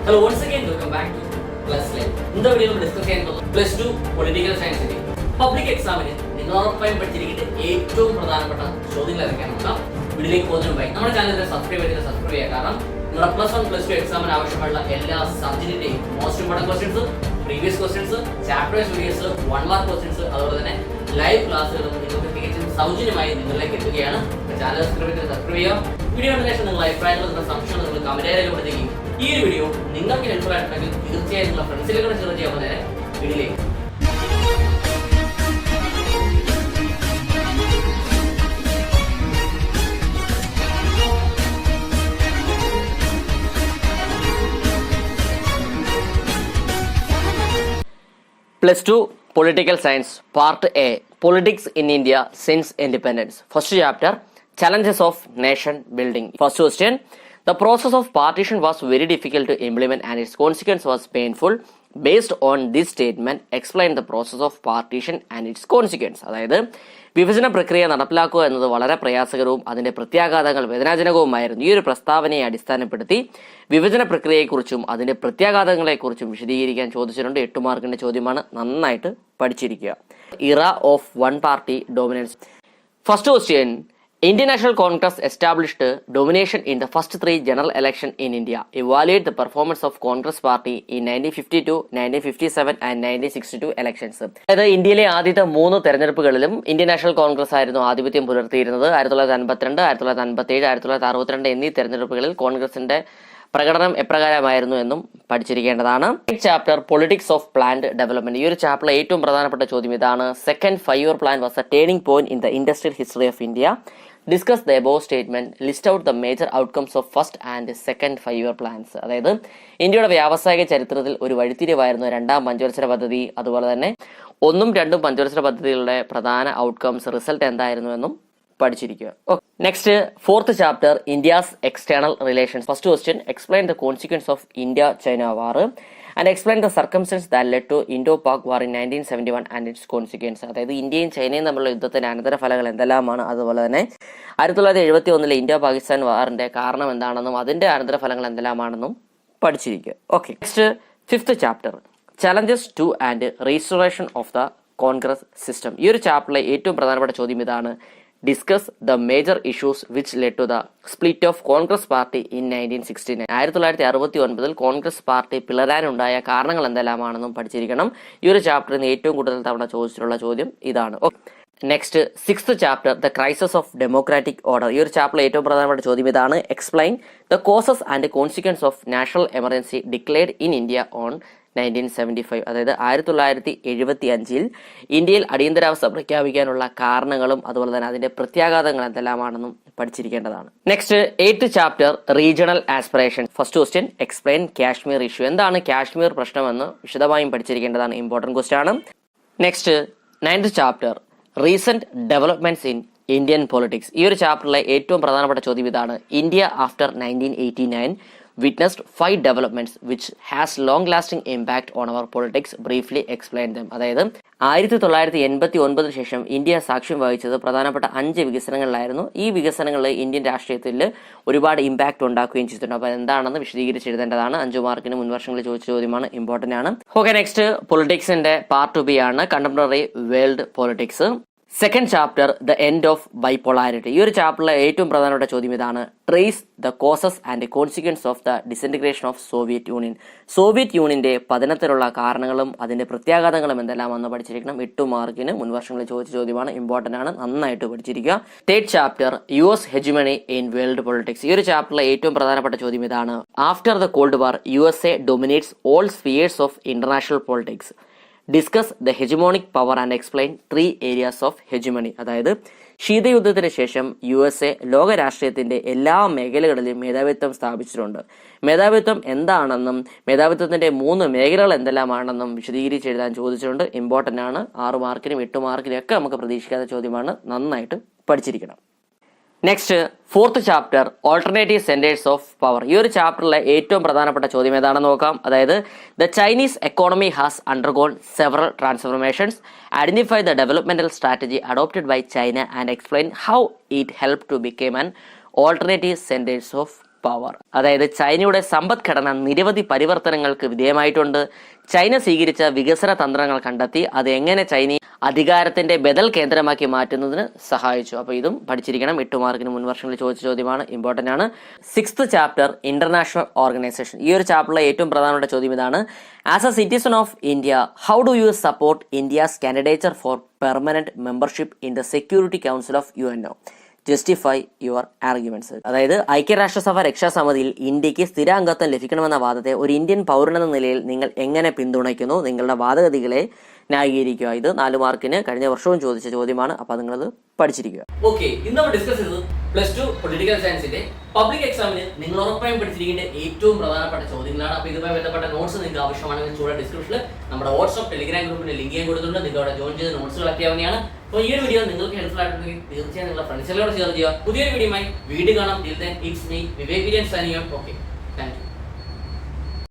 Hello, once again, welcome back to Plus Live. ഇന്നത്തെ വീഡിയോയിൽ discuss ചെയ്യാൻ പോകുന്നത് പ്ലസ് ടു പൊളിറ്റിക്കൽ സയൻസിന്റെ പബ്ലിക് എക്സാമിന് നിങ്ങൾ ഉറപ്പായും പഠിച്ചിരിക്കുന്ന ഏറ്റവും പ്രധാനപ്പെട്ട ചോദ്യങ്ങൾ ഏതൊക്കെയാണ് നോക്കാം. വീഡിയോയിലേക്ക് പോകുന്നതിന് മുമ്പായി നമ്മുടെ ചാനൽ സബ്സ്ക്രൈബ് ചെയ്യുക. കാരണം നിങ്ങളുടെ പ്ലസ് വൺ പ്ലസ് ടു എക്സാമിന് ആവശ്യമുള്ള എല്ലാ സബ്ജക്റ്റിന്റെയും most important questions, previous questions, chapter videos, 1 mark questions, അതുപോലെ തന്നെ ലൈവ് ക്ലാസ്സുകളും നിങ്ങൾക്ക് തികച്ചും സൗജന്യമായി നിങ്ങളിലേക്ക് എത്തുകയാണ്. ചാനൽ സബ്സ്ക്രൈബ് ചെയ്യുക. വീഡിയോ കണ്ട ശേഷം നിങ്ങൾ അഭിപ്രായങ്ങൾ, നിങ്ങളുടെ സംശയങ്ങൾ നിങ്ങൾ കമന്റ് രേഖപ്പെടുത്തുകയും ഈ ഒരു വീഡിയോ നിങ്ങൾക്ക് ഹെൽപ്ഫുൾ ആയിട്ടുണ്ടെങ്കിൽ തീർച്ചയായും നിങ്ങളുടെ ഫ്രണ്ട്സിലേക്ക് ഷെയർ ചെയ്യാൻ നേരെ വീഡിയോയിലേക്ക്. Plus 2 Political Science Part A Politics in India Since Independence. First chapter Challenges of Nation Building. First question. The process of partition was very difficult to implement and its consequence was painful. Based on this statement, explain the process of partition and its consequence. അതായത് വിഭജന പ്രക്രിയ നടപ്പിലാക്കുക എന്നത് വളരെ പ്രയാസകരവും അതിന്റെ പ്രത്യാഘാതങ്ങൾ വേദനാജനകവുമായിരുന്നു. ഈ ഒരു പ്രസ്താവനയെ അടിസ്ഥാനപ്പെടുത്തി വിഭജന പ്രക്രിയയെക്കുറിച്ചും അതിന്റെ പ്രത്യാഘാതങ്ങളെക്കുറിച്ചും വിശദീകരിക്കാൻ ചോദിച്ചിട്ടുണ്ട്. 8 മാർക്കിന്റെ ചോദ്യമാണ്. നന്നായിട്ട് പഠിച്ചിരിക്കുക. Era of one party dominance. First question. Indian National Congress established domination in the first 3 general elections in India. Evaluate the performance of Congress party in 1952, 1957 and 1962 elections. അതായത് ഇന്ത്യയിലെ ആദ്യത്തെ 3 തെരഞ്ഞെടുപ്പുകളിലും ഇന്ത്യൻ നാഷണൽ കോൺഗ്രസ് ആയിരുന്നു ആധിപത്യം പുലർത്തിയിരുന്നത്. 1952, 1957, 1962 എന്നീ തെരഞ്ഞെടുപ്പുകളിൽ കോൺഗ്രസിന്റെ പ്രകടനം എപ്രകാരമായിരുന്നു എന്നും പഠിച്ചിരിക്കേണ്ടതാണ്. Chapter politics of planned development. ഈ ഒരു ചാപ്റ്ററിലെ ഏറ്റവും പ്രധാനപ്പെട്ട ചോദ്യം ഇതാണ്. Second 5 year plan was a turning point in the industrial history of India. Discuss the above statement. List out the major outcomes of first and second 5 year plans. അതായത് ഇന്ത്യയുടെ വ്യാവസായിക ചരിത്രത്തിൽ ഒരു വഴിത്തിരിവായിരുന്നു രണ്ടാം പഞ്ചവത്സര പദ്ധതി. അതുപോലെ തന്നെ 1ഉം 2ഉം പഞ്ചവത്സര പദ്ധതികളുടെ പ്രധാന ഔട്ട്കംസ്, റിസൾട്ട് എന്തായിരുന്നു എന്നും പഠിച്ചിരിക്കുക. Next 4th chapter India's external relations. First question. Explain the consequence of India China war and explain the circumstance that led to Indo Pak war in 1971 and its consequence. അതായത് ഇന്ത്യയും ചൈനയും തമ്മിലുള്ള യുദ്ധത്തിന്റെ അനന്തരഫലങ്ങൾ എന്തെല്ലാമാണ്, അതുപോലെ തന്നെ 1971 ഇന്ത്യ പാകിസ്ഥാൻ വാറിന്റെ കാരണം എന്താണെന്നും അതിന്റെ അനന്തരഫലങ്ങൾ എന്തെല്ലാമാണെന്നും പഠിച്ചിരിക്കുക. Okay. Next 5th chapter challenges to and restoration of the Congress system. ഈ ഒരു ചാപ്റ്ററിലെ ഏറ്റവും പ്രധാനപ്പെട്ട ചോദ്യം ഇതാണ്. Discuss the major issues which led to the split of Congress party in 1969. 1969 Congress party പിളരാനുണ്ടായ കാരണങ്ങൾ എന്തെല്ലാമാണെന്നും പഠിച്ചിരിക്കണം. ഈ ഒരു ചാപ്റ്ററിൽ നിന്ന് ഏറ്റവും കൂടുതൽ തവണ ചോദിച്ചിട്ടുള്ള ചോദ്യം ഇതാണ്. Next 6th chapter the crisis of democratic order. ഈ ഒരു ചാപ്റ്ററിലെ ഏറ്റവും പ്രധാനപ്പെട്ട ചോദ്യം ഇതാണ്. Explain the causes and consequence of national emergency declared in India on 1975. അതായത് 1975 ഇന്ത്യയിൽ അടിയന്തരാവസ്ഥ പ്രഖ്യാപിക്കാനുള്ള കാരണങ്ങളും അതുപോലെ തന്നെ അതിന്റെ പ്രത്യാഘാതങ്ങൾ എന്തെല്ലാമാണെന്നും പഠിച്ചിരിക്കേണ്ടതാണ്. Next 8th chapter regional aspiration. First question. Explain Kashmir issue. എന്താണ് കാശ്മീർ പ്രശ്നമെന്ന് വിശദമായും പഠിച്ചിരിക്കേണ്ടതാണ്. ഇമ്പോർട്ടന്റ് ക്വസ്റ്റ്യൻ ആണ്. Next 9th chapter recent developments in Indian politics. ഈ ഒരു ചാപ്റ്ററിലെ ഏറ്റവും പ്രധാനപ്പെട്ട ചോദ്യം ഇതാണ്. India after 1989 witnessed 5 developments which has long lasting impact on our politics. Briefly explain them. അതായത് 1989 ശേഷം ഇന്ത്യ സാക്ഷ്യം വഹിച്ചത് പ്രധാനപ്പെട്ട 5 വികസനങ്ങളിലായിരുന്നു. ഈ വികസനങ്ങളിൽ ഇന്ത്യൻ രാഷ്ട്രീയത്തിൽ ഒരുപാട് ഇമ്പാക്ട് ഉണ്ടാക്കുകയും ചെയ്തിട്ടുണ്ട്. അപ്പോൾ എന്താണെന്ന് വിശദീകരിച്ച് എഴുതേണ്ടതാണ്. 5 മാർക്കിന് മുൻ വർഷങ്ങളിൽ ചോദിച്ച ചോദ്യമാണ്. ഇമ്പോർട്ടന്റ് ആണ്. ഓക്കെ. നെക്സ്റ്റ് പൊളിറ്റിക്സിന്റെ പാർട്ട് 2B ആണ്. Contemporary world politics. Second chapter the end of ബൈപോളാരിറ്റി. ഈ ഒരു ചാപ്റ്ററിലെ ഏറ്റവും പ്രധാനപ്പെട്ട ചോദ്യം ഇതാണ്. Trace the causes and consequence of the disintegration of Soviet union. Soviet യൂണിയന്റെ പതനത്തിലുള്ള കാരണങ്ങളും അതിന്റെ പ്രത്യാഘാതങ്ങളും എന്തെല്ലാമെന്ന് പഠിച്ചിരിക്കണം. 8 മാർക്കിന് മുൻ വർഷങ്ങളിൽ ചോദിച്ച ചോദ്യമാണ്. ഇമ്പോർട്ടന്റ് ആണ്. നന്നായിട്ട് പഠിച്ചിരിക്കുക. Third chapter US hegemony in world politics. ഈ ഒരു ചാപ്റ്ററിലെ ഏറ്റവും പ്രധാനപ്പെട്ട ചോദ്യം ഇതാണ്. After the cold war USA dominates all spheres of international politics. Discuss the hegemonic power and explain 3 areas of hegemony. അതായത് ശീതയുദ്ധത്തിന് ശേഷം USA ലോക രാഷ്ട്രീയത്തിന്റെ എല്ലാ മേഖലകളിലും മേധാവിത്വം സ്ഥാപിച്ചിട്ടുണ്ട്. മേധാവിത്വം എന്താണെന്നും മേധാവിത്വത്തിന്റെ 3 മേഖലകൾ എന്തെല്ലാമാണെന്നും വിശദീകരിച്ച് എഴുതാൻ ചോദിച്ചിട്ടുണ്ട്. ഇമ്പോർട്ടന്റ് ആണ്. 6 മാർക്കിനും 8 മാർക്കിനും ഒക്കെ നമുക്ക് പ്രതീക്ഷിക്കാത്ത ചോദ്യമാണ്. നന്നായിട്ട് പഠിച്ചിരിക്കണം. Next 4th chapter alternative centres of power. ഈ ഒരു ചാപ്റ്ററിലെ ഏറ്റവും പ്രധാനപ്പെട്ട ചോദ്യം ഏതാണെന്ന് നോക്കാം. അതായത് the Chinese economy has undergone several transformations. Identify the developmental strategy adopted by China and explain how it help to become an alternative centres of power. അതായത് ചൈനയുടെ സമ്പദ്ഘടന നിരവധി പരിവർത്തനങ്ങൾക്ക് വിധേയമായിട്ടുണ്ട്. ചൈന സ്വീകരിച്ച വികസന തന്ത്രങ്ങൾ കണ്ടെത്തി അത് എങ്ങനെ ചൈനയെ അധികാരത്തിന്റെ ബദൽ കേന്ദ്രമാക്കി മാറ്റുന്നതിന് സഹായിച്ചു. അപ്പോൾ ഇതും പഠിച്ചിരിക്കണം. 8 മാർക്കിന് മുൻ വർഷങ്ങളിൽ ചോദിച്ച ചോദ്യമാണ്, ഇമ്പോർട്ടന്റ് ആണ്. 6th chapter international organisation. ഈ ഒരു ചാപ്റ്ററിലെ ഏറ്റവും പ്രധാനപ്പെട്ട ചോദ്യം ഇതാണ്: as A citizen of India, how do you support India's candidature four permanent membership in the security council of UNO? Justify your arguments. അതായത് ഐക്യരാഷ്ട്രസഭ രക്ഷാസമിതിയിൽ ഇന്ത്യക്ക് സ്ഥിരാംഗത്വം ലഭിക്കണമെന്ന വാദത്തെ ഒരു ഇന്ത്യൻ പൗരനെന്ന നിലയിൽ നിങ്ങൾ എങ്ങനെ പിന്തുണയ്ക്കുന്നു? നിങ്ങളുടെ വാദഗതികളെ ന്യായീകരിക്കുക. ഇത് 4 മാർക്കിന് കഴിഞ്ഞ വർഷവും ചോദിച്ച ചോദ്യമാണ്. അപ്പോൾ നിങ്ങളത് പഠിച്ചിരിക്കുക. ഓക്കെ, ഇന്ന് നമ്മൾ ഡിസ്കസ് ചെയ്തത് +2 പൊളിറ്റിക്കൽ സയൻസിന്റെ പബ്ലിക് എക്സാമിന് നിങ്ങൾ ഉറപ്പായും പഠിച്ചിരിക്കേണ്ട ഏറ്റവും പ്രധാനപ്പെട്ട ചോദ്യങ്ങളാണ്. അപ്പോൾ ഇതുമായി ബന്ധപ്പെട്ട നോട്ട്സ് നിങ്ങൾക്ക് ആവശ്യമാണെങ്കിൽ ചൂടെ ഡിസ്ക്രിപ്ഷനിൽ നമ്മുടെ വാട്സ്ആപ്പ് ടെലിഗ്രാം ഗ്രൂപ്പിന്റെ ലിങ്ക് ഞാൻ കൊടുത്തിട്ടുണ്ട്. നിങ്ങൾ അവിടെ ജോയിൻ ചെയ്ത് നോട്ട്സ് കളക്ട് ചെയ്യാവുന്നതാണ്. അപ്പോൾ ഈ ഒരു വീഡിയോ നിങ്ങൾക്ക് ഹെൽപ്ഫുൾ ആയിട്ടുണ്ടെങ്കിൽ തീർച്ചയായും നിങ്ങളുടെ ഫ്രണ്ട്സിനോട് ഷെയർ ചെയ്യുക. പുതിയൊരു വീഡിയോയുമായി വീണ്ടും കാണാം. Till then, it's me, Vivek Vijayan signing off. Okay, thank you.